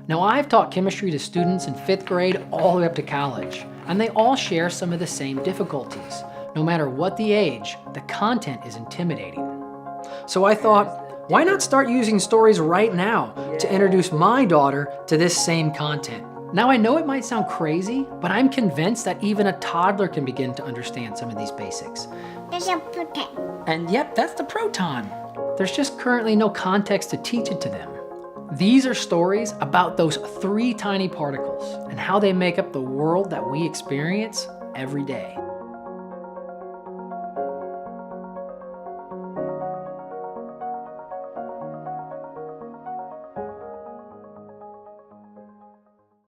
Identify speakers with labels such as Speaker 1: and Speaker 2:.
Speaker 1: Now, I've taught chemistry to students in 5th grade all the way up to college, and they all share some of the same difficulties. No matter what the age, the content is intimidating. So I thought, why not start using stories right now to introduce my daughter to this same content? Now, I know it might sound crazy, but I'm convinced that even a toddler can begin to understand some of these basics.
Speaker 2: There's a proton.
Speaker 1: And yep, that's the proton. There's just currently no context to teach it to them. These are stories about those 3 tiny particles and how they make up the world that we experience every day.